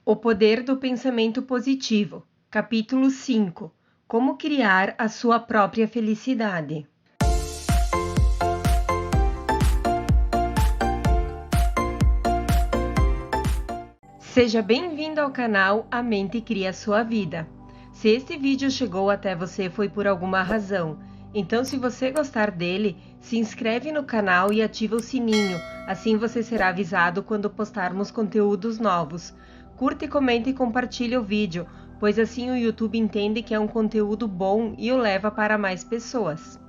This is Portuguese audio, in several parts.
O poder do pensamento positivo. Capítulo 5. Como criar a sua própria felicidade. Seja bem-vindo ao canal A Mente Cria a Sua Vida. Se este vídeo chegou até você foi por alguma razão, então se você gostar dele, se inscreve no canal e ativa o sininho, assim você será avisado quando postarmos conteúdos novos. Curta, comente e compartilhe o vídeo, pois assim o YouTube entende que é um conteúdo bom e o leva para mais pessoas.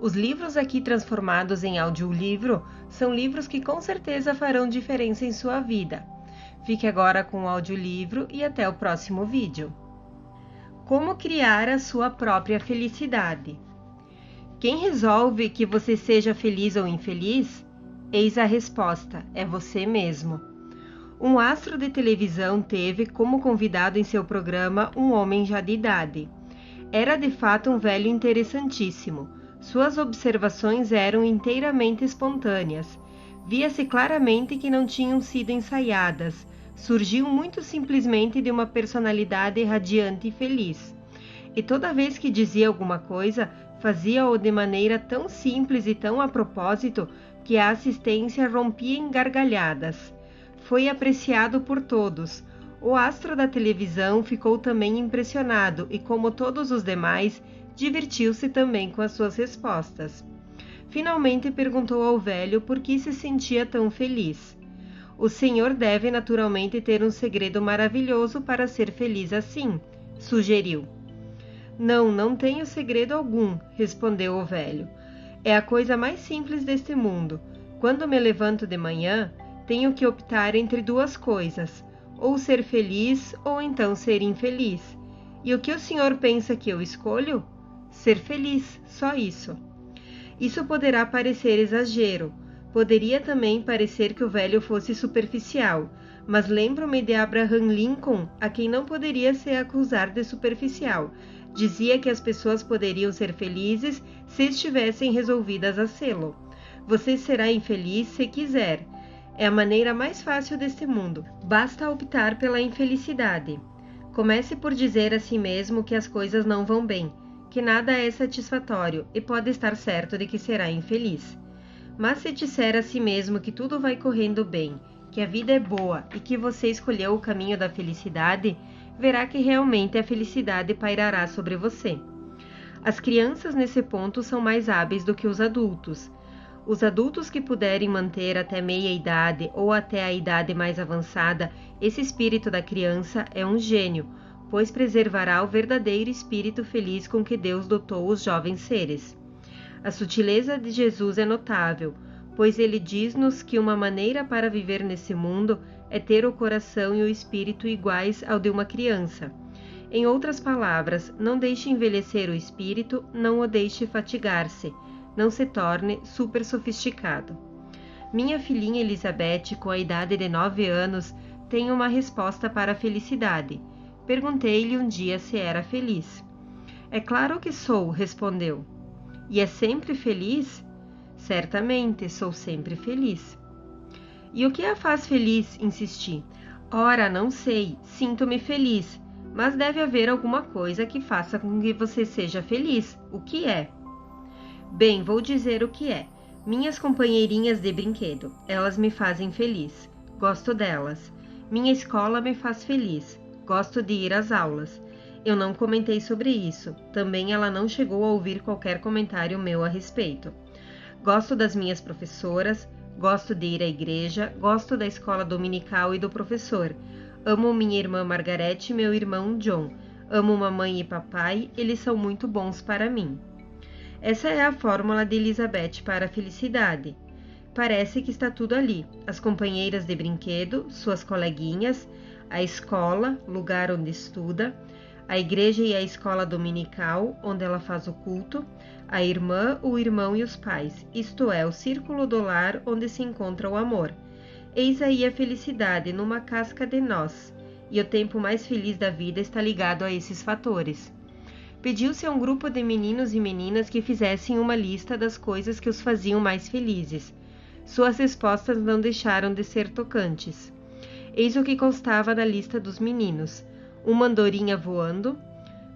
Os livros aqui transformados em audiolivro são livros que com certeza farão diferença em sua vida. Fique agora com o audiolivro e até o próximo vídeo. Como criar a sua própria felicidade? Quem resolve que você seja feliz ou infeliz? Eis a resposta, é você mesmo. Um astro de televisão teve como convidado em seu programa um homem já de idade. Era de fato um velho interessantíssimo. Suas observações eram inteiramente espontâneas. Via-se claramente que não tinham sido ensaiadas. Surgiu muito simplesmente de uma personalidade radiante e feliz. E toda vez que dizia alguma coisa, fazia-o de maneira tão simples e tão a propósito que a assistência rompia em gargalhadas. Foi apreciado por todos. O astro da televisão ficou também impressionado e, como todos os demais, divertiu-se também com as suas respostas. Finalmente perguntou ao velho por que se sentia tão feliz. O senhor deve naturalmente ter um segredo maravilhoso para ser feliz assim, sugeriu. Não tenho segredo algum, respondeu o velho. É a coisa mais simples deste mundo. Quando me levanto de manhã, tenho que optar entre duas coisas, ou ser feliz ou então ser infeliz. E o que o senhor pensa que eu escolho? Ser feliz, só isso. Isso poderá parecer exagero. Poderia também parecer que o velho fosse superficial, mas lembro-me de Abraham Lincoln, a quem não poderia se acusar de superficial. Dizia que as pessoas poderiam ser felizes se estivessem resolvidas a sê-lo. Você será infeliz se quiser. É a maneira mais fácil deste mundo. Basta optar pela infelicidade. Comece por dizer a si mesmo que as coisas não vão bem, que nada é satisfatório e pode estar certo de que será infeliz. Mas se disser a si mesmo que tudo vai correndo bem, que a vida é boa e que você escolheu o caminho da felicidade, verá que realmente a felicidade pairará sobre você. As crianças nesse ponto são mais hábeis do que os adultos. Os adultos que puderem manter até meia idade ou até a idade mais avançada esse espírito da criança é um gênio, pois preservará o verdadeiro espírito feliz com que Deus dotou os jovens seres. A sutileza de Jesus é notável, pois ele diz-nos que uma maneira para viver nesse mundo é ter o coração e o espírito iguais ao de uma criança. Em outras palavras, não deixe envelhecer o espírito, não o deixe fatigar-se, não se torne super sofisticado. Minha filhinha Elizabeth, com a idade de 9 anos, tem uma resposta para a felicidade. Perguntei-lhe um dia se era feliz. É claro que sou, respondeu. E é sempre feliz? Certamente, sou sempre feliz. E o que a faz feliz? Insisti. Ora, não sei, sinto-me feliz, mas deve haver alguma coisa que faça com que você seja feliz. O que é? Bem, vou dizer o que é. Minhas companheirinhas de brinquedo, elas me fazem feliz. Gosto delas. Minha escola me faz feliz. Gosto de ir às aulas. Eu não comentei sobre isso. Também ela não chegou a ouvir qualquer comentário meu a respeito. Gosto das minhas professoras, gosto de ir à igreja, gosto da escola dominical e do professor. Amo minha irmã Margarete e meu irmão John. Amo mamãe e papai, eles são muito bons para mim. Essa é a fórmula de Elizabeth para a felicidade. Parece que está tudo ali. As companheiras de brinquedo, suas coleguinhas, a escola, lugar onde estuda, a igreja e a escola dominical, onde ela faz o culto, a irmã, o irmão e os pais, isto é, o círculo do lar onde se encontra o amor. Eis aí a felicidade numa casca de nós, e o tempo mais feliz da vida está ligado a esses fatores. Pediu-se a um grupo de meninos e meninas que fizessem uma lista das coisas que os faziam mais felizes. Suas respostas não deixaram de ser tocantes. Eis o que constava na lista dos meninos: uma andorinha voando,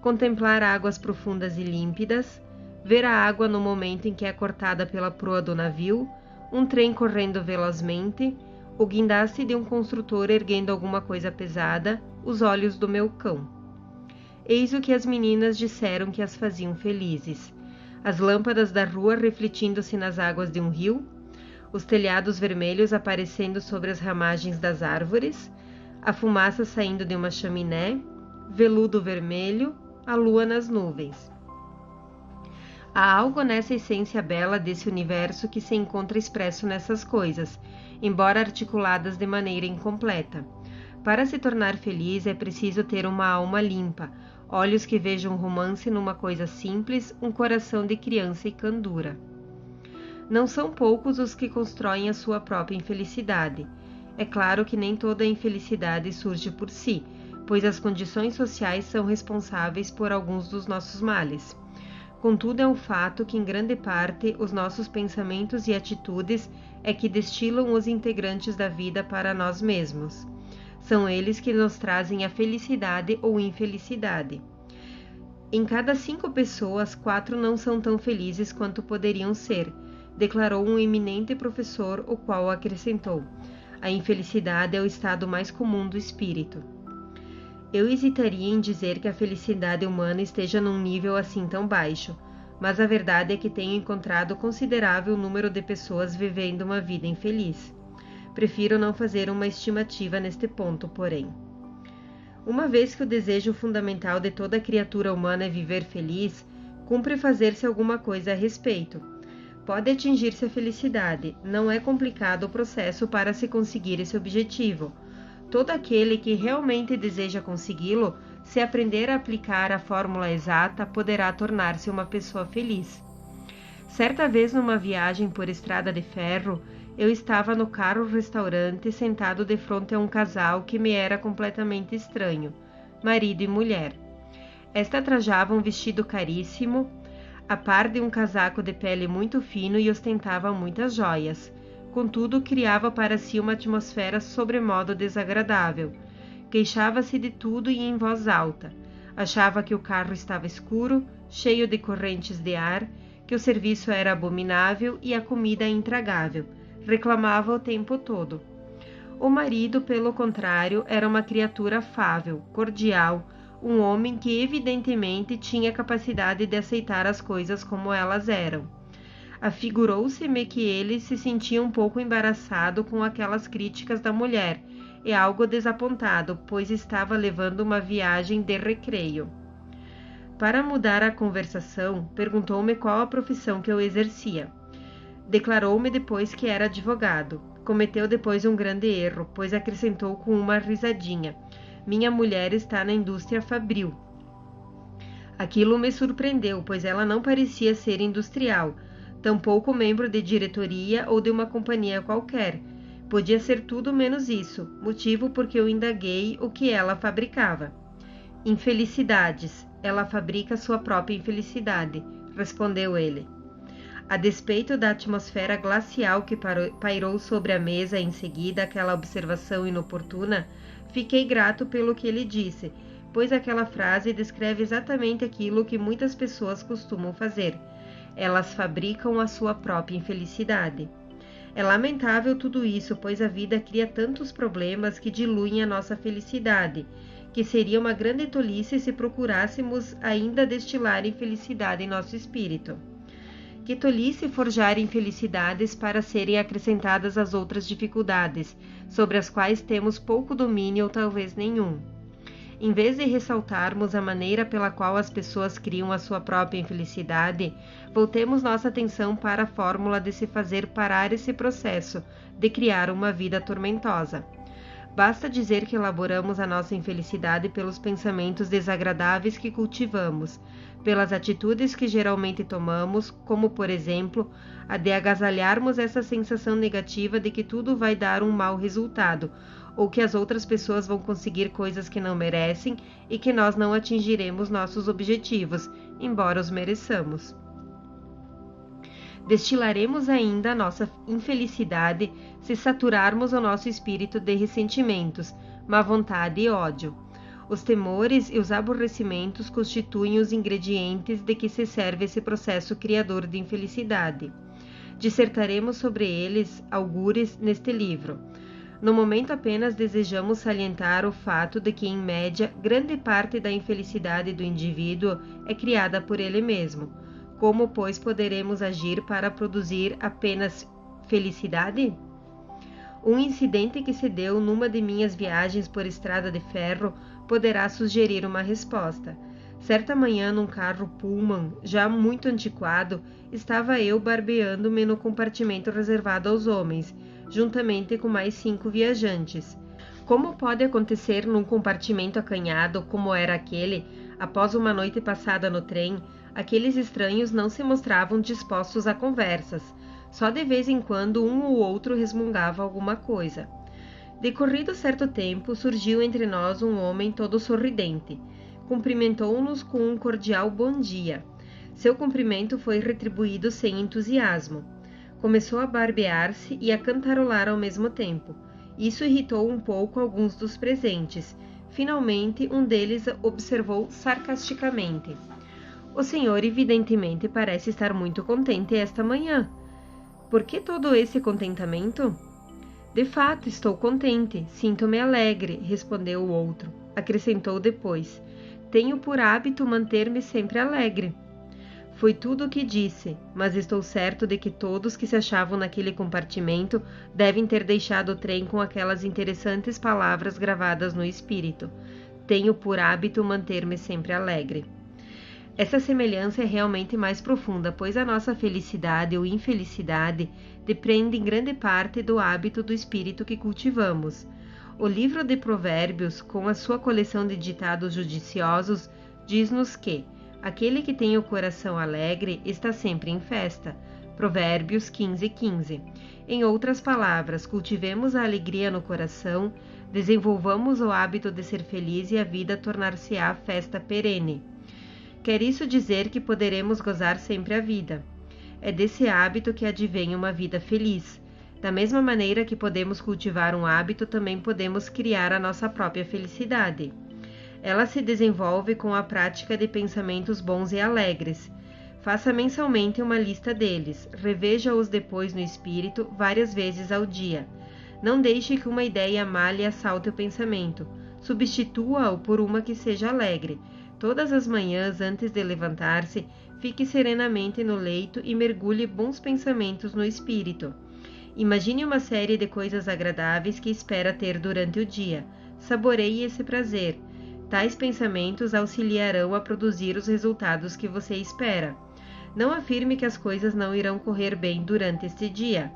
contemplar águas profundas e límpidas, ver a água no momento em que é cortada pela proa do navio, um trem correndo velozmente, o guindaste de um construtor erguendo alguma coisa pesada, os olhos do meu cão. Eis o que as meninas disseram que as faziam felizes: as lâmpadas da rua refletindo-se nas águas de um rio, os telhados vermelhos aparecendo sobre as ramagens das árvores, a fumaça saindo de uma chaminé, veludo vermelho, a lua nas nuvens. Há algo nessa essência bela desse universo que se encontra expresso nessas coisas, embora articuladas de maneira incompleta. Para se tornar feliz é preciso ter uma alma limpa, olhos que vejam romance numa coisa simples, um coração de criança e candura. Não são poucos os que constroem a sua própria infelicidade. É claro que nem toda a infelicidade surge por si, pois as condições sociais são responsáveis por alguns dos nossos males. Contudo, é um fato que, em grande parte, os nossos pensamentos e atitudes é que destilam os integrantes da vida para nós mesmos. São eles que nos trazem a felicidade ou infelicidade. Em cada 5 pessoas, 4 não são tão felizes quanto poderiam ser, declarou um eminente professor, o qual acrescentou: a infelicidade é o estado mais comum do espírito. Eu hesitaria em dizer que a felicidade humana esteja num nível assim tão baixo, mas a verdade é que tenho encontrado considerável número de pessoas vivendo uma vida infeliz. Prefiro não fazer uma estimativa neste ponto, porém. Uma vez que o desejo fundamental de toda criatura humana é viver feliz, cumpre fazer-se alguma coisa a respeito. Pode atingir-se a felicidade, não é complicado o processo para se conseguir esse objetivo. Todo aquele que realmente deseja consegui-lo, se aprender a aplicar a fórmula exata, poderá tornar-se uma pessoa feliz. Certa vez, numa viagem por estrada de ferro, eu estava no carro-restaurante sentado de frente a um casal que me era completamente estranho, marido e mulher. Esta trajava um vestido caríssimo, a par de um casaco de pele muito fino e ostentava muitas joias. Contudo, criava para si uma atmosfera sobremodo desagradável. Queixava-se de tudo e em voz alta. Achava que o carro estava escuro, cheio de correntes de ar, que o serviço era abominável e a comida intragável. Reclamava o tempo todo. O marido, pelo contrário, era uma criatura afável, cordial, um homem que evidentemente tinha capacidade de aceitar as coisas como elas eram. Afigurou-se-me que ele se sentia um pouco embaraçado com aquelas críticas da mulher e algo desapontado, pois estava levando uma viagem de recreio. Para mudar a conversação, perguntou-me qual a profissão que eu exercia. Declarou-me depois que era advogado. Cometeu depois um grande erro, pois acrescentou com uma risadinha: minha mulher está na indústria fabril. Aquilo me surpreendeu, pois ela não parecia ser industrial, tampouco membro de diretoria ou de uma companhia qualquer. Podia ser tudo menos isso, motivo porque eu indaguei o que ela fabricava. Infelicidades. Ela fabrica sua própria infelicidade, respondeu ele. A despeito da atmosfera glacial que pairou sobre a mesa em seguida àquela observação inoportuna, fiquei grato pelo que ele disse, pois aquela frase descreve exatamente aquilo que muitas pessoas costumam fazer. Elas fabricam a sua própria infelicidade. É lamentável tudo isso, pois a vida cria tantos problemas que diluem a nossa felicidade, que seria uma grande tolice se procurássemos ainda destilar infelicidade em nosso espírito. Que tolice forjar infelicidades para serem acrescentadas às outras dificuldades, sobre as quais temos pouco domínio ou talvez nenhum. Em vez de ressaltarmos a maneira pela qual as pessoas criam a sua própria infelicidade, voltemos nossa atenção para a fórmula de se fazer parar esse processo, de criar uma vida tormentosa. Basta dizer que elaboramos a nossa infelicidade pelos pensamentos desagradáveis que cultivamos, pelas atitudes que geralmente tomamos, como, por exemplo, a de agasalharmos essa sensação negativa de que tudo vai dar um mau resultado, ou que as outras pessoas vão conseguir coisas que não merecem e que nós não atingiremos nossos objetivos, embora os mereçamos. Destilaremos ainda a nossa infelicidade se saturarmos o nosso espírito de ressentimentos, má vontade e ódio. Os temores e os aborrecimentos constituem os ingredientes de que se serve esse processo criador de infelicidade. Dissertaremos sobre eles algures neste livro. No momento apenas desejamos salientar o fato de que, em média, grande parte da infelicidade do indivíduo é criada por ele mesmo. Como, pois, poderemos agir para produzir apenas felicidade? Um incidente que se deu numa de minhas viagens por estrada de ferro poderá sugerir uma resposta. Certa manhã, num carro Pullman, já muito antiquado, estava eu barbeando-me no compartimento reservado aos homens, juntamente com mais 5 viajantes. Como pode acontecer num compartimento acanhado como era aquele, após uma noite passada no trem, aqueles estranhos não se mostravam dispostos a conversas. Só de vez em quando um ou outro resmungava alguma coisa. Decorrido certo tempo, surgiu entre nós um homem todo sorridente. Cumprimentou-nos com um cordial bom dia. Seu cumprimento foi retribuído sem entusiasmo. Começou a barbear-se e a cantarolar ao mesmo tempo. Isso irritou um pouco alguns dos presentes. Finalmente, um deles observou sarcasticamente: "O senhor evidentemente parece estar muito contente esta manhã. Por que todo esse contentamento?" "De fato, estou contente. Sinto-me alegre", respondeu o outro. Acrescentou depois: "Tenho por hábito manter-me sempre alegre." Foi tudo o que disse, mas estou certo de que todos que se achavam naquele compartimento devem ter deixado o trem com aquelas interessantes palavras gravadas no espírito: "Tenho por hábito manter-me sempre alegre." Essa semelhança é realmente mais profunda, pois a nossa felicidade ou infelicidade depende em grande parte do hábito do espírito que cultivamos. O livro de Provérbios, com a sua coleção de ditados judiciosos, diz-nos que aquele que tem o coração alegre está sempre em festa. Provérbios 15:15. Em outras palavras, cultivemos a alegria no coração, desenvolvamos o hábito de ser feliz e a vida tornar-se-á festa perene. Quer isso dizer que poderemos gozar sempre a vida. É desse hábito que advém uma vida feliz. Da mesma maneira que podemos cultivar um hábito, também podemos criar a nossa própria felicidade. Ela se desenvolve com a prática de pensamentos bons e alegres. Faça mensalmente uma lista deles, reveja-os depois no espírito várias vezes ao dia. Não deixe que uma ideia má lhe assalte o pensamento. Substitua-o por uma que seja alegre. Todas as manhãs, antes de levantar-se, fique serenamente no leito e mergulhe bons pensamentos no espírito. Imagine uma série de coisas agradáveis que espera ter durante o dia. Saboreie esse prazer. Tais pensamentos auxiliarão a produzir os resultados que você espera. Não afirme que as coisas não irão correr bem durante este dia.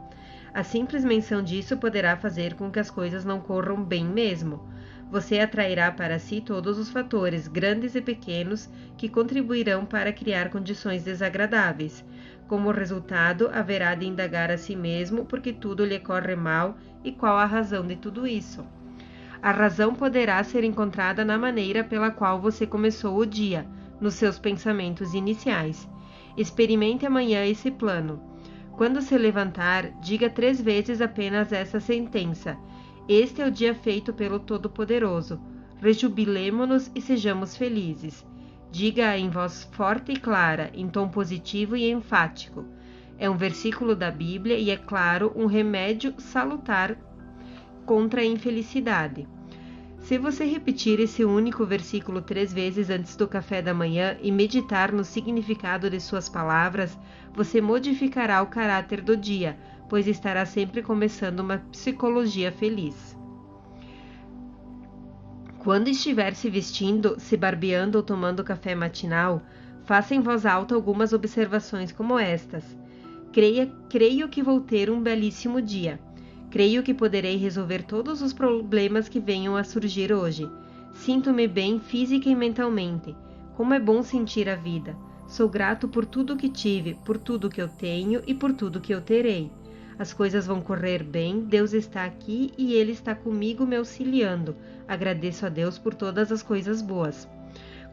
A simples menção disso poderá fazer com que as coisas não corram bem mesmo. Você atrairá para si todos os fatores, grandes e pequenos, que contribuirão para criar condições desagradáveis. Como resultado, haverá de indagar a si mesmo por que tudo lhe corre mal e qual a razão de tudo isso. A razão poderá ser encontrada na maneira pela qual você começou o dia, nos seus pensamentos iniciais. Experimente amanhã esse plano. Quando se levantar, diga 3 vezes apenas essa sentença: "Este é o dia feito pelo Todo-Poderoso. Rejubilemo-nos e sejamos felizes." Diga-a em voz forte e clara, em tom positivo e enfático. É um versículo da Bíblia e, é claro, um remédio salutar contra a infelicidade. Se você repetir esse único versículo 3 vezes antes do café da manhã e meditar no significado de suas palavras, você modificará o caráter do dia, pois estará sempre começando uma psicologia feliz. Quando estiver se vestindo, se barbeando ou tomando café matinal, faça em voz alta algumas observações como estas: Creio que vou ter um belíssimo dia. Creio que poderei resolver todos os problemas que venham a surgir hoje. Sinto-me bem física e mentalmente. Como é bom sentir a vida. Sou grato por tudo que tive, por tudo que eu tenho e por tudo que eu terei. As coisas vão correr bem, Deus está aqui e Ele está comigo me auxiliando. Agradeço a Deus por todas as coisas boas.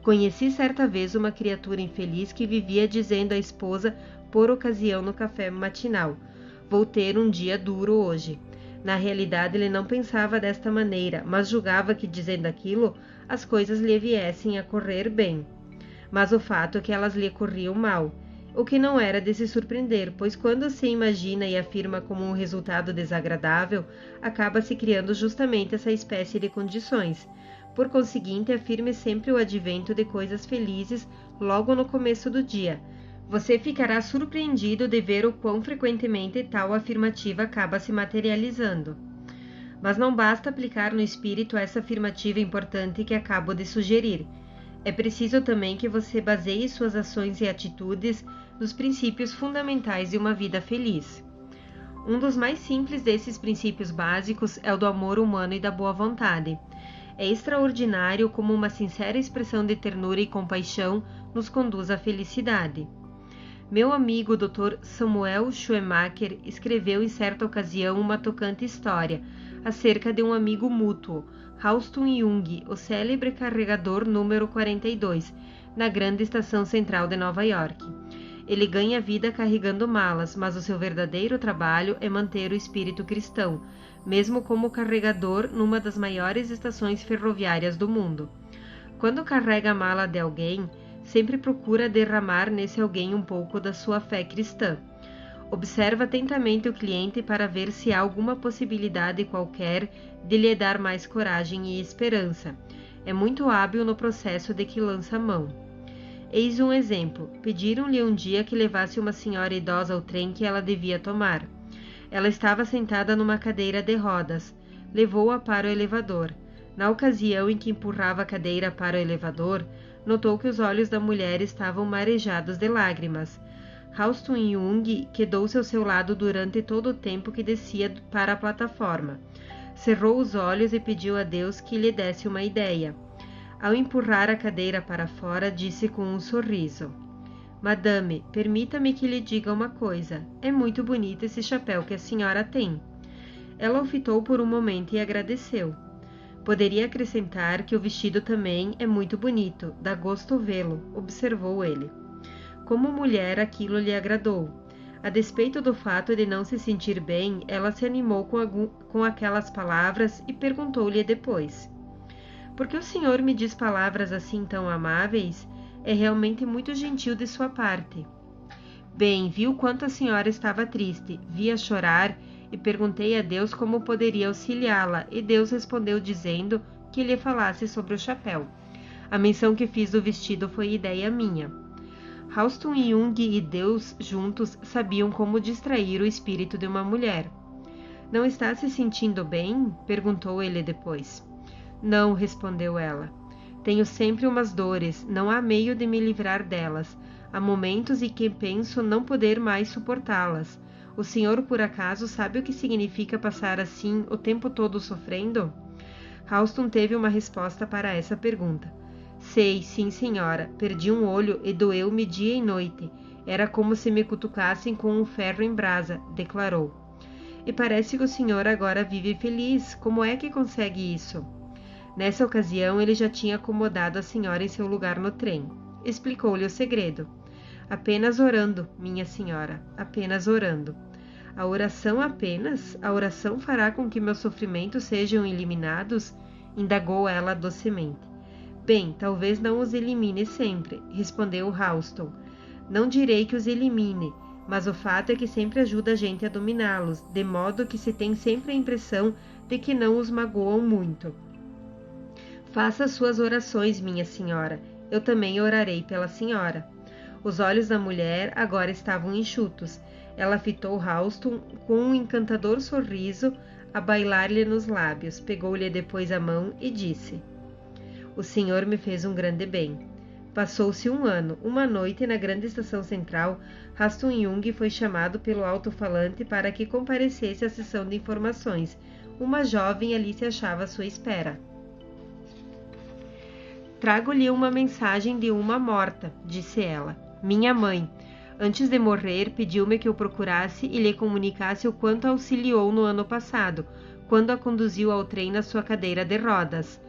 Conheci certa vez uma criatura infeliz que vivia dizendo à esposa por ocasião no café matinal. Vou ter um dia duro hoje. Na realidade, ele não pensava desta maneira, mas julgava que, dizendo aquilo, as coisas lhe viessem a correr bem. Mas o fato é que elas lhe corriam mal, o que não era de se surpreender, pois quando se imagina e afirma como um resultado desagradável, acaba se criando justamente essa espécie de condições. Por conseguinte, afirme sempre o advento de coisas felizes logo no começo do dia. Você ficará surpreendido de ver o quão frequentemente tal afirmativa acaba se materializando. Mas não basta aplicar no espírito essa afirmativa importante que acabo de sugerir. É preciso também que você baseie suas ações e atitudes nos princípios fundamentais de uma vida feliz. Um dos mais simples desses princípios básicos é o do amor humano e da boa vontade. É extraordinário como uma sincera expressão de ternura e compaixão nos conduz à felicidade. Meu amigo Dr. Samuel Schumacher escreveu em certa ocasião uma tocante história acerca de um amigo mútuo, Halston Jung, o célebre carregador número 42, na grande estação central de Nova York. Ele ganha vida carregando malas, mas o seu verdadeiro trabalho é manter o espírito cristão, mesmo como carregador numa das maiores estações ferroviárias do mundo. Quando carrega a mala de alguém, sempre procura derramar nesse alguém um pouco da sua fé cristã. Observa atentamente o cliente para ver se há alguma possibilidade qualquer de lhe dar mais coragem e esperança. É muito hábil no processo de que lança a mão. Eis um exemplo. Pediram-lhe um dia que levasse uma senhora idosa ao trem que ela devia tomar. Ela estava sentada numa cadeira de rodas. Levou-a para o elevador. Na ocasião em que empurrava a cadeira para o elevador, notou que os olhos da mulher estavam marejados de lágrimas. Halston Jung quedou-se ao seu lado durante todo o tempo que descia para a plataforma. Cerrou os olhos e pediu a Deus que lhe desse uma ideia. Ao empurrar a cadeira para fora, disse com um sorriso: Madame, permita-me que lhe diga uma coisa. É muito bonito esse chapéu que a senhora tem. Ela o fitou por um momento e agradeceu. Poderia acrescentar que o vestido também é muito bonito, dá gosto vê-lo, observou ele. Como mulher, aquilo lhe agradou. A despeito do fato de não se sentir bem, ela se animou com aquelas palavras e perguntou-lhe depois: Por que o senhor me diz palavras assim tão amáveis? É realmente muito gentil de sua parte. Bem, vi o quanto a senhora estava triste, vi-a chorar e perguntei a Deus como poderia auxiliá-la, e Deus respondeu dizendo que lhe falasse sobre o chapéu. A menção que fiz do vestido foi ideia minha. Halston Jung e Deus juntos sabiam como distrair o espírito de uma mulher. Não está se sentindo bem? Perguntou ele depois. Não, respondeu ela. Tenho sempre umas dores, não há meio de me livrar delas. Há momentos em que penso não poder mais suportá-las. O senhor, por acaso, sabe o que significa passar assim o tempo todo sofrendo? Halston teve uma resposta para essa pergunta. Sei, sim, senhora. Perdi um olho e doeu-me dia e noite. Era como se me cutucassem com um ferro em brasa, declarou. E parece que o senhor agora vive feliz. Como é que consegue isso? Nessa ocasião, ele já tinha acomodado a senhora em seu lugar no trem. Explicou-lhe o segredo. Apenas orando, minha senhora, apenas orando. A oração apenas? A oração fará com que meus sofrimentos sejam eliminados? Indagou ela docemente. Bem, talvez não os elimine sempre, respondeu Halston. Não direi que os elimine, mas o fato é que sempre ajuda a gente a dominá-los, de modo que se tem sempre a impressão de que não os magoam muito. Faça suas orações, minha senhora. Eu também orarei pela senhora. Os olhos da mulher agora estavam enxutos. Ela fitou Halston com um encantador sorriso a bailar-lhe nos lábios, pegou-lhe depois a mão e disse: O senhor me fez um grande bem. Passou-se um ano. Uma noite, na grande estação central, Halston Jung foi chamado pelo alto-falante para que comparecesse à sessão de informações. Uma jovem ali se achava à sua espera. Trago-lhe uma mensagem de uma morta, disse ela. Minha mãe. Antes de morrer, pediu-me que eu procurasse e lhe comunicasse o quanto a auxiliou no ano passado, quando a conduziu ao trem na sua cadeira de rodas.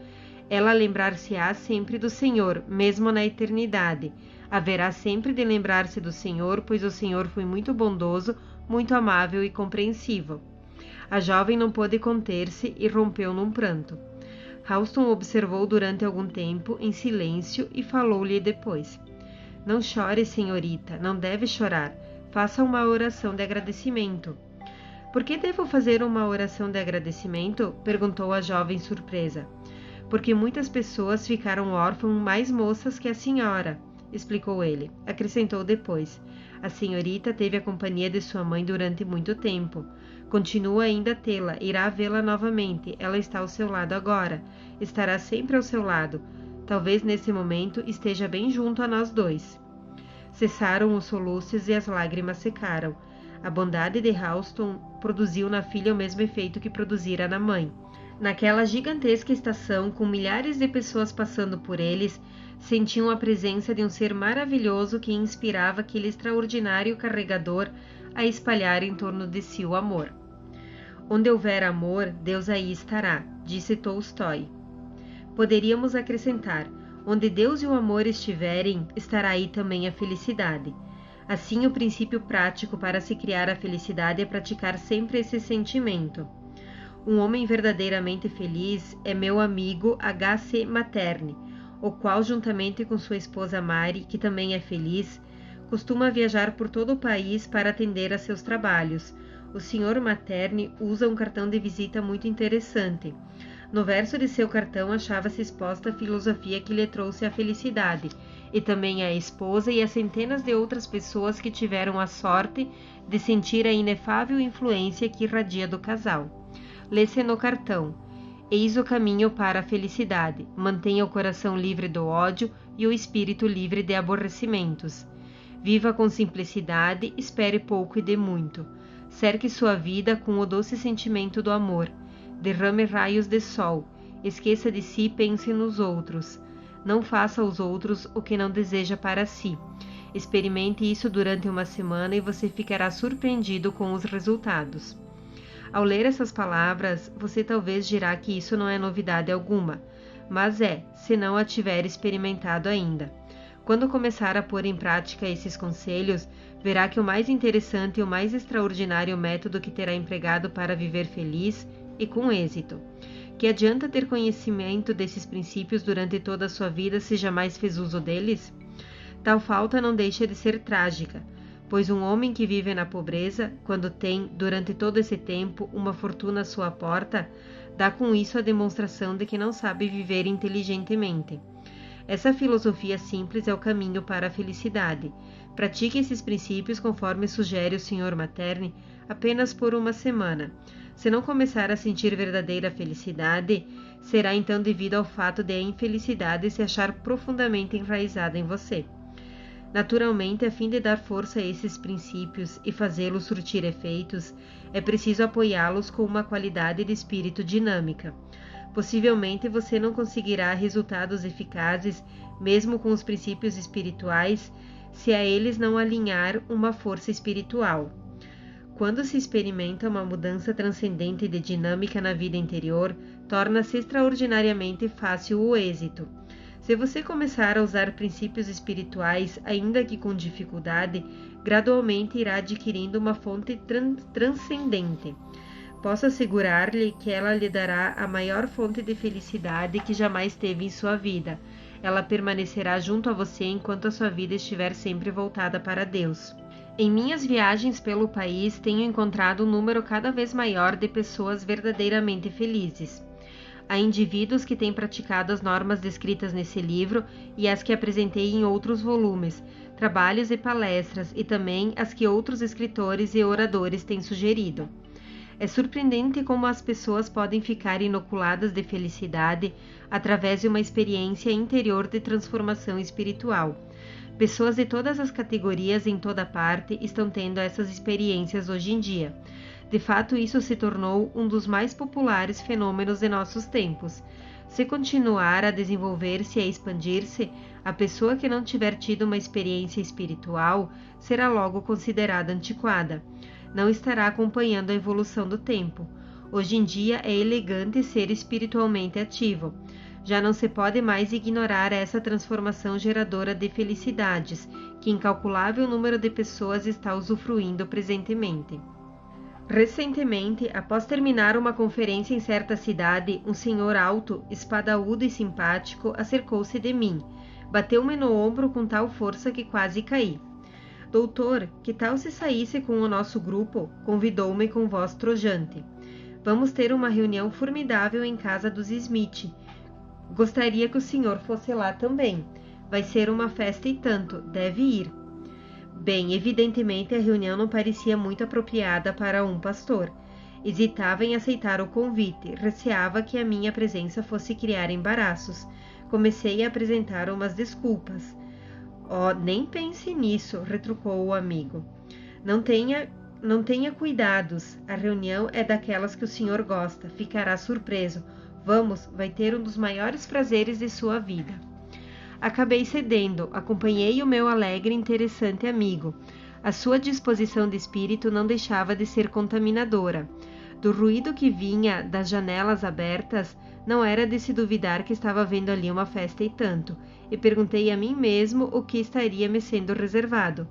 Ela lembrar-se-á sempre do Senhor, mesmo na eternidade. Haverá sempre de lembrar-se do Senhor, pois o Senhor foi muito bondoso, muito amável e compreensivo. A jovem não pôde conter-se e rompeu num pranto. Ralston observou durante algum tempo, em silêncio, e falou-lhe depois. Não chore, senhorita, não deve chorar. Faça uma oração de agradecimento. Por que devo fazer uma oração de agradecimento? Perguntou a jovem surpresa. Porque muitas pessoas ficaram órfãs mais moças que a senhora, explicou ele. Acrescentou depois. A senhorita teve a companhia de sua mãe durante muito tempo. Continua ainda a tê-la, irá vê-la novamente. Ela está ao seu lado agora. Estará sempre ao seu lado. Talvez nesse momento esteja bem junto a nós dois. Cessaram os soluços e as lágrimas secaram. A bondade de Ralston produziu na filha o mesmo efeito que produzira na mãe. Naquela gigantesca estação, com milhares de pessoas passando por eles, sentiam a presença de um ser maravilhoso que inspirava aquele extraordinário carregador a espalhar em torno de si o amor. Onde houver amor, Deus aí estará, disse Tolstói. Poderíamos acrescentar, onde Deus e o amor estiverem, estará aí também a felicidade. Assim, o princípio prático para se criar a felicidade é praticar sempre esse sentimento. Um homem verdadeiramente feliz é meu amigo H.C. Materne, o qual, juntamente com sua esposa Mary, que também é feliz, costuma viajar por todo o país para atender a seus trabalhos. O Sr. Materne usa um cartão de visita muito interessante. No verso de seu cartão achava-se exposta a filosofia que lhe trouxe a felicidade, e também a esposa e as centenas de outras pessoas que tiveram a sorte de sentir a inefável influência que irradia do casal. Lê-se no cartão: eis o caminho para a felicidade, mantenha o coração livre do ódio e o espírito livre de aborrecimentos. Viva com simplicidade, espere pouco e dê muito. Cerque sua vida com o doce sentimento do amor. Derrame raios de sol. Esqueça de si e pense nos outros. Não faça aos outros o que não deseja para si. Experimente isso durante uma semana e você ficará surpreendido com os resultados. Ao ler essas palavras, você talvez dirá que isso não é novidade alguma, mas é, se não a tiver experimentado ainda. Quando começar a pôr em prática esses conselhos, verá que o mais interessante e o mais extraordinário método que terá empregado para viver feliz e com êxito. Que adianta ter conhecimento desses princípios durante toda a sua vida se jamais fez uso deles? Tal falta não deixa de ser trágica, pois um homem que vive na pobreza, quando tem, durante todo esse tempo, uma fortuna à sua porta, dá com isso a demonstração de que não sabe viver inteligentemente. Essa filosofia simples é o caminho para a felicidade. Pratique esses princípios conforme sugere o Sr. Materne apenas por uma semana. Se não começar a sentir verdadeira felicidade, será então devido ao fato de a infelicidade se achar profundamente enraizada em você. Naturalmente, a fim de dar força a esses princípios e fazê-los surtir efeitos, é preciso apoiá-los com uma qualidade de espírito dinâmica. Possivelmente você não conseguirá resultados eficazes, mesmo com os princípios espirituais, se a eles não alinhar uma força espiritual. Quando se experimenta uma mudança transcendente de dinâmica na vida interior, torna-se extraordinariamente fácil o êxito. Se você começar a usar princípios espirituais, ainda que com dificuldade, gradualmente irá adquirindo uma fonte transcendente. Posso assegurar-lhe que ela lhe dará a maior fonte de felicidade que jamais teve em sua vida. Ela permanecerá junto a você enquanto a sua vida estiver sempre voltada para Deus. Em minhas viagens pelo país, tenho encontrado um número cada vez maior de pessoas verdadeiramente felizes. Há indivíduos que têm praticado as normas descritas nesse livro e as que apresentei em outros volumes, trabalhos e palestras, e também as que outros escritores e oradores têm sugerido. É surpreendente como as pessoas podem ficar inoculadas de felicidade através de uma experiência interior de transformação espiritual. Pessoas de todas as categorias em toda parte estão tendo essas experiências hoje em dia. De fato, isso se tornou um dos mais populares fenômenos de nossos tempos. Se continuar a desenvolver-se e a expandir-se, a pessoa que não tiver tido uma experiência espiritual será logo considerada antiquada. Não estará acompanhando a evolução do tempo. Hoje em dia é elegante ser espiritualmente ativo. Já não se pode mais ignorar essa transformação geradora de felicidades, que incalculável número de pessoas está usufruindo presentemente. Recentemente, após terminar uma conferência em certa cidade, um senhor alto, espadaúdo e simpático acercou-se de mim. Bateu-me no ombro com tal força que quase caí. Doutor, que tal se saísse com o nosso grupo? Convidou-me com voz trojante. Vamos ter uma reunião formidável em casa dos Smith. Gostaria que o senhor fosse lá também. Vai ser uma festa e tanto, deve ir. Bem, evidentemente a reunião não parecia muito apropriada para um pastor. Hesitava em aceitar o convite, receava que a minha presença fosse criar embaraços. Comecei a apresentar umas desculpas. Oh, nem pense nisso, retrucou o amigo. Não tenha cuidados. A reunião é daquelas que o senhor gosta. Ficará surpreso. Vamos, vai ter um dos maiores prazeres de sua vida. Acabei cedendo, acompanhei o meu alegre e interessante amigo. A sua disposição de espírito não deixava de ser contaminadora. Do ruído que vinha das janelas abertas, não era de se duvidar que estava havendo ali uma festa e tanto, e perguntei a mim mesmo o que estaria me sendo reservado.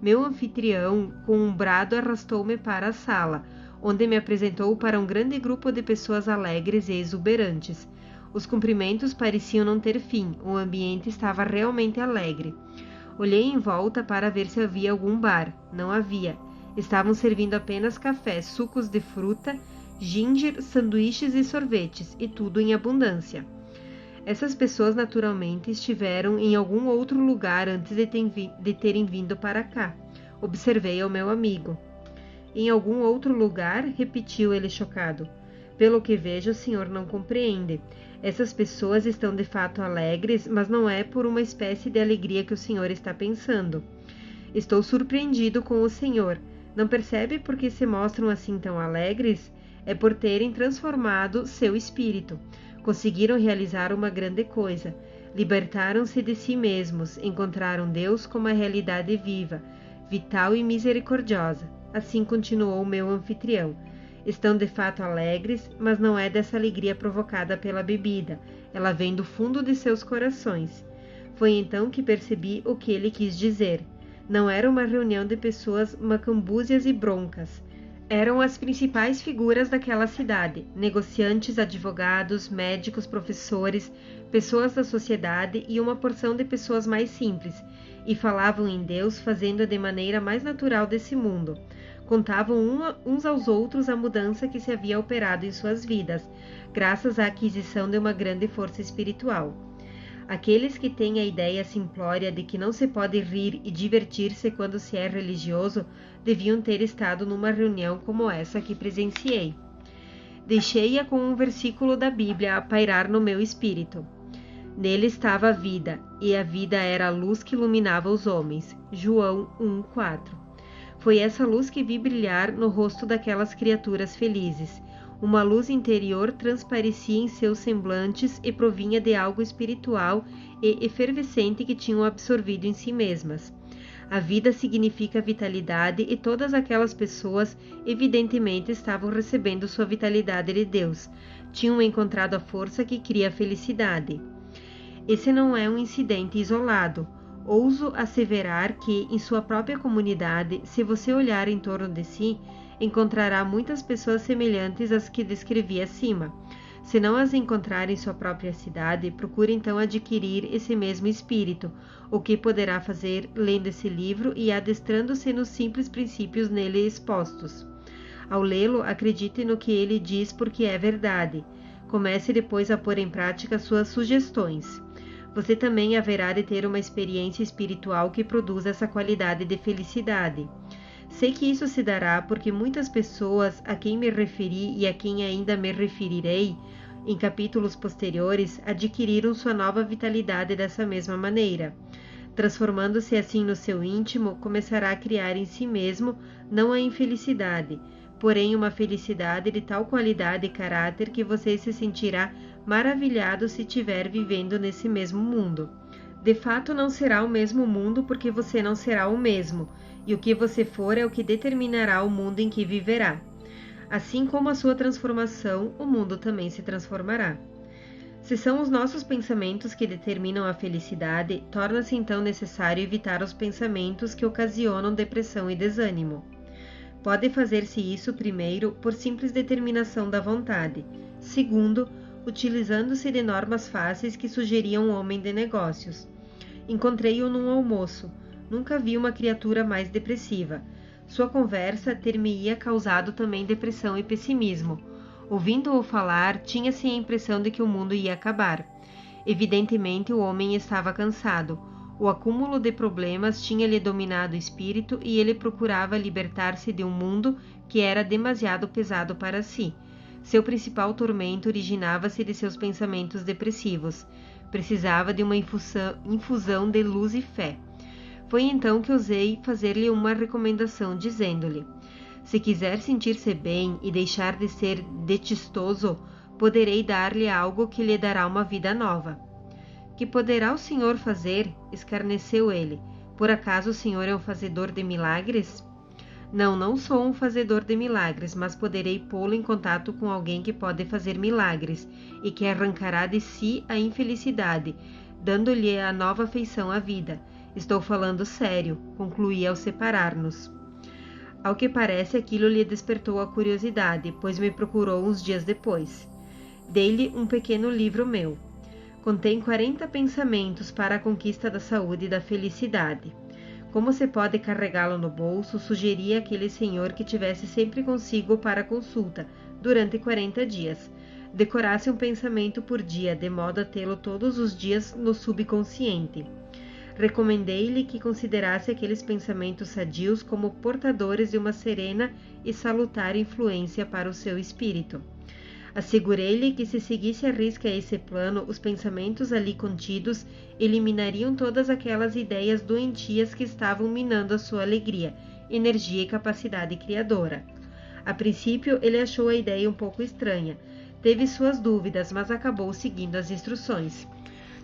Meu anfitrião, com um brado, arrastou-me para a sala, onde me apresentou para um grande grupo de pessoas alegres e exuberantes. Os cumprimentos pareciam não ter fim, o ambiente estava realmente alegre. Olhei em volta para ver se havia algum bar. Não havia. Estavam servindo apenas café, sucos de fruta, ginger, sanduíches e sorvetes, e tudo em abundância. Essas pessoas naturalmente estiveram em algum outro lugar antes de terem vindo para cá. Observei ao meu amigo. Em algum outro lugar? Repetiu ele chocado. Pelo que vejo, o senhor não compreende. Essas pessoas estão de fato alegres, mas não é por uma espécie de alegria que o senhor está pensando. Estou surpreendido com o senhor. Não percebe por que se mostram assim tão alegres? É por terem transformado seu espírito. Conseguiram realizar uma grande coisa. Libertaram-se de si mesmos, encontraram Deus como a realidade viva, vital e misericordiosa. Assim continuou meu anfitrião. Estão de fato alegres, mas não é dessa alegria provocada pela bebida. Ela vem do fundo de seus corações. Foi então que percebi o que ele quis dizer. Não era uma reunião de pessoas macambúzias e broncas. Eram as principais figuras daquela cidade, negociantes, advogados, médicos, professores, pessoas da sociedade e uma porção de pessoas mais simples, e falavam em Deus fazendo-a de maneira mais natural desse mundo. Contavam uns aos outros a mudança que se havia operado em suas vidas, graças à aquisição de uma grande força espiritual. Aqueles que têm a ideia simplória de que não se pode rir e divertir-se quando se é religioso, deviam ter estado numa reunião como essa que presenciei. Deixei-a com um versículo da Bíblia a pairar no meu espírito. Nele estava a vida, e a vida era a luz que iluminava os homens. João 1:4. Foi essa luz que vi brilhar no rosto daquelas criaturas felizes. Uma luz interior transparecia em seus semblantes e provinha de algo espiritual e efervescente que tinham absorvido em si mesmas. A vida significa vitalidade e todas aquelas pessoas evidentemente estavam recebendo sua vitalidade de Deus. Tinham encontrado a força que cria a felicidade. Esse não é um incidente isolado. Ouso asseverar que, em sua própria comunidade, se você olhar em torno de si, encontrará muitas pessoas semelhantes às que descrevi acima. Se não as encontrar em sua própria cidade, procure então adquirir esse mesmo espírito, o que poderá fazer lendo esse livro e adestrando-se nos simples princípios nele expostos. Ao lê-lo, acredite no que ele diz porque é verdade. Comece depois a pôr em prática suas sugestões. Você também haverá de ter uma experiência espiritual que produza essa qualidade de felicidade. Sei que isso se dará porque muitas pessoas a quem me referi e a quem ainda me referirei em capítulos posteriores adquiriram sua nova vitalidade dessa mesma maneira. Transformando-se assim no seu íntimo, começará a criar em si mesmo não a infelicidade, porém uma felicidade de tal qualidade e caráter que você se sentirá maravilhado se estiver vivendo nesse mesmo mundo. De fato, não será o mesmo mundo porque você não será o mesmo, e o que você for é o que determinará o mundo em que viverá. Assim como a sua transformação, o mundo também se transformará. Se são os nossos pensamentos que determinam a felicidade, torna-se então necessário evitar os pensamentos que ocasionam depressão e desânimo. Pode fazer-se isso, primeiro, por simples determinação da vontade. Segundo, utilizando-se de normas fáceis que sugeriam um homem de negócios. Encontrei-o num almoço. Nunca vi uma criatura mais depressiva. Sua conversa ter-me-ia causado também depressão e pessimismo. Ouvindo-o falar, tinha-se a impressão de que o mundo ia acabar. Evidentemente, o homem estava cansado. O acúmulo de problemas tinha-lhe dominado o espírito e ele procurava libertar-se de um mundo que era demasiado pesado para si. Seu principal tormento originava-se de seus pensamentos depressivos. Precisava de uma infusão de luz e fé. Foi então que ousei fazer-lhe uma recomendação, dizendo-lhe: se quiser sentir-se bem e deixar de ser detessoso, poderei dar-lhe algo que lhe dará uma vida nova. Que poderá o senhor fazer? Escarneceu ele. Por acaso o senhor é um fazedor de milagres? Não, não sou um fazedor de milagres, mas poderei pô-lo em contato com alguém que pode fazer milagres e que arrancará de si a infelicidade, dando-lhe a nova feição à vida. Estou falando sério, concluí ao separar-nos. Ao que parece, aquilo lhe despertou a curiosidade, pois me procurou uns dias depois. Dei-lhe um pequeno livro meu. Contém 40 pensamentos para a conquista da saúde e da felicidade. Como se pode carregá-lo no bolso, sugeri àquele senhor que tivesse sempre consigo para consulta, durante 40 dias. Decorasse um pensamento por dia, de modo a tê-lo todos os dias no subconsciente. Recomendei-lhe que considerasse aqueles pensamentos sadios como portadores de uma serena e salutar influência para o seu espírito. Assegurei-lhe que, se seguisse à risca esse plano, os pensamentos ali contidos eliminariam todas aquelas ideias doentias que estavam minando a sua alegria, energia e capacidade criadora. A princípio, ele achou a ideia um pouco estranha. Teve suas dúvidas, mas acabou seguindo as instruções.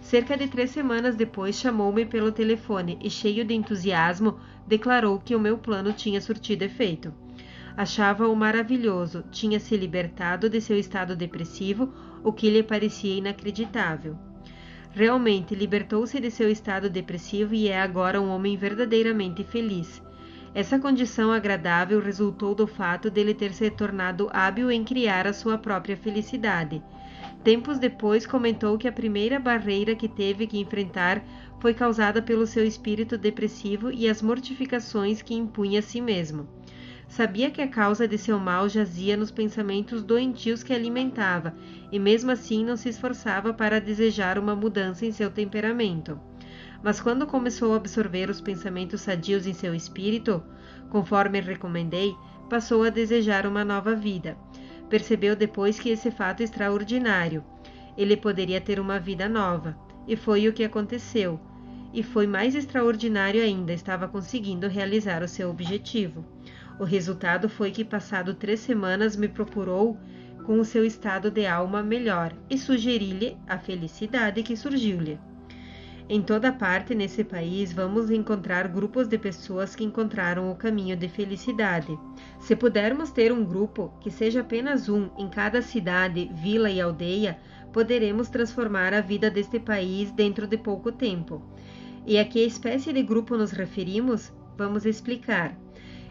Cerca de 3 semanas depois, chamou-me pelo telefone e, cheio de entusiasmo, declarou que o meu plano tinha surtido efeito. Achava-o maravilhoso, tinha se libertado de seu estado depressivo, o que lhe parecia inacreditável. Realmente, libertou-se de seu estado depressivo e é agora um homem verdadeiramente feliz. Essa condição agradável resultou do fato dele ter se tornado hábil em criar a sua própria felicidade. Tempos depois, comentou que a primeira barreira que teve que enfrentar foi causada pelo seu espírito depressivo e as mortificações que impunha a si mesmo. Sabia que a causa de seu mal jazia nos pensamentos doentios que alimentava, e mesmo assim não se esforçava para desejar uma mudança em seu temperamento. Mas quando começou a absorver os pensamentos sadios em seu espírito, conforme recomendei, passou a desejar uma nova vida. Percebeu depois que esse fato extraordinário. Ele poderia ter uma vida nova, e foi o que aconteceu. E foi mais extraordinário ainda, estava conseguindo realizar o seu objetivo. O resultado foi que, passado 3 semanas, me procurou com o seu estado de alma melhor e sugeri-lhe a felicidade que surgiu-lhe. Em toda parte nesse país vamos encontrar grupos de pessoas que encontraram o caminho de felicidade. Se pudermos ter um grupo, que seja apenas um, em cada cidade, vila e aldeia, poderemos transformar a vida deste país dentro de pouco tempo. E a que espécie de grupo nos referimos? Vamos explicar.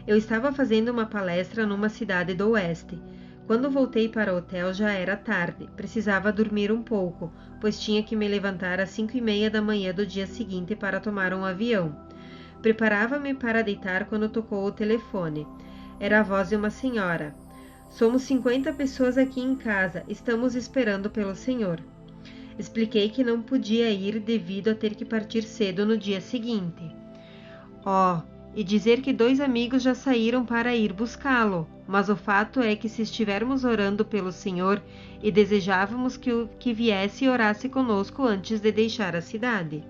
Eu estava fazendo uma palestra numa cidade do oeste. Quando voltei para o hotel já era tarde. Precisava dormir um pouco, pois tinha que me levantar às 5:30 da manhã do dia seguinte para tomar um avião. Preparava-me para deitar quando tocou o telefone. Era a voz de uma senhora. Somos 50 pessoas aqui em casa. Estamos esperando pelo senhor. Expliquei que não podia ir devido a ter que partir cedo no dia seguinte. E dizer que 2 amigos já saíram para ir buscá-lo, mas o fato é que se estivermos orando pelo Senhor e desejávamos que viesse e orasse conosco antes de deixar a cidade.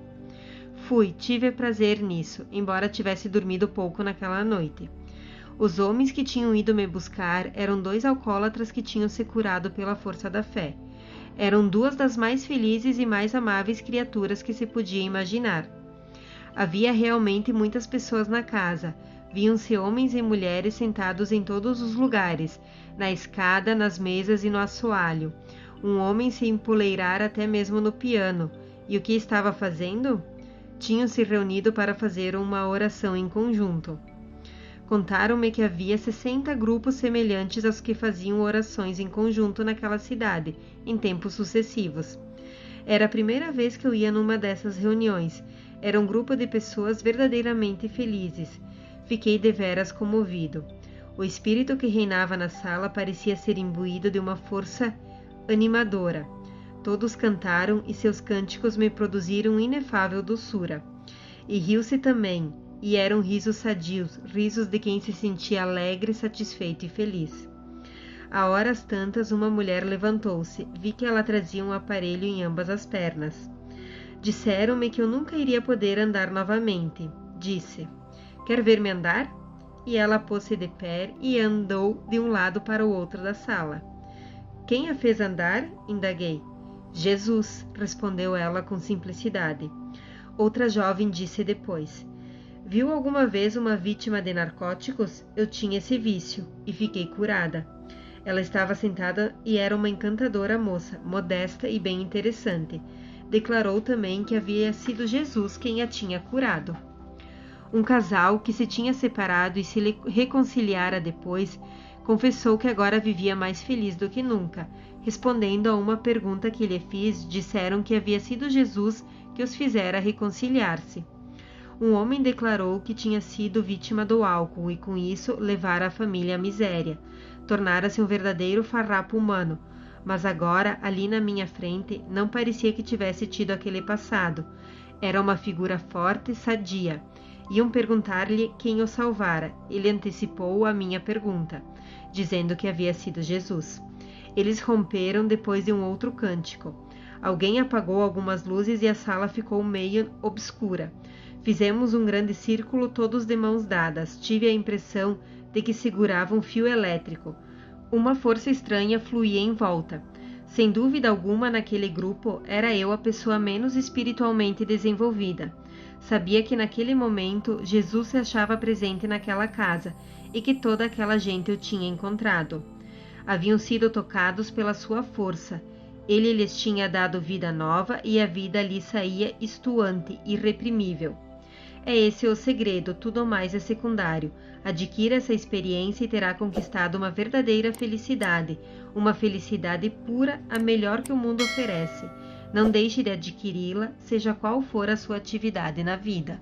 Tive prazer nisso, embora tivesse dormido pouco naquela noite. Os homens que tinham ido me buscar eram 2 alcoólatras que tinham se curado pela força da fé. Eram 2 das mais felizes e mais amáveis criaturas que se podia imaginar. Havia realmente muitas pessoas na casa. Viam-se homens e mulheres sentados em todos os lugares, na escada, nas mesas e no assoalho. Um homem se empoleirara até mesmo no piano. E o que estava fazendo? Tinham se reunido para fazer uma oração em conjunto. Contaram-me que havia 60 grupos semelhantes aos que faziam orações em conjunto naquela cidade, em tempos sucessivos. Era a primeira vez que eu ia numa dessas reuniões. Era um grupo de pessoas verdadeiramente felizes. Fiquei deveras comovido. O espírito que reinava na sala parecia ser imbuído de uma força animadora. Todos cantaram e seus cânticos me produziram inefável doçura. E riu-se também, e eram risos sadios, risos de quem se sentia alegre, satisfeito e feliz. A horas tantas, uma mulher levantou-se. Vi que ela trazia um aparelho em ambas as pernas. Disseram-me que eu nunca iria poder andar novamente. Disse: "Quer ver-me andar?" E ela pôs-se de pé e andou de um lado para o outro da sala. "Quem a fez andar?" indaguei. "Jesus", respondeu ela com simplicidade. Outra jovem disse depois: "Viu alguma vez uma vítima de narcóticos? Eu tinha esse vício e fiquei curada." Ela estava sentada e era uma encantadora moça, modesta e bem interessante. Declarou também que havia sido Jesus quem a tinha curado. Um casal que se tinha separado e se reconciliara depois, confessou que agora vivia mais feliz do que nunca. Respondendo a uma pergunta que lhe fiz, disseram que havia sido Jesus que os fizera reconciliar-se. Um homem declarou que tinha sido vítima do álcool e com isso levara a família à miséria. Tornara-se um verdadeiro farrapo humano, mas agora, ali na minha frente, não parecia que tivesse tido aquele passado. Era uma figura forte e sadia. Iam perguntar-lhe quem o salvara. Ele antecipou a minha pergunta, dizendo que havia sido Jesus. Eles romperam depois de um outro cântico. Alguém apagou algumas luzes e a sala ficou meio obscura. Fizemos um grande círculo, todos de mãos dadas. Tive a impressão de que segurava um fio elétrico. Uma força estranha fluía em volta. Sem dúvida alguma, naquele grupo, era eu a pessoa menos espiritualmente desenvolvida. Sabia que naquele momento Jesus se achava presente naquela casa e que toda aquela gente o tinha encontrado. Haviam sido tocados pela sua força. Ele lhes tinha dado vida nova e a vida lhe saía estuante, irreprimível. É esse o segredo, tudo mais é secundário. Adquira essa experiência e terá conquistado uma verdadeira felicidade, uma felicidade pura, a melhor que o mundo oferece. Não deixe de adquiri-la, seja qual for a sua atividade na vida.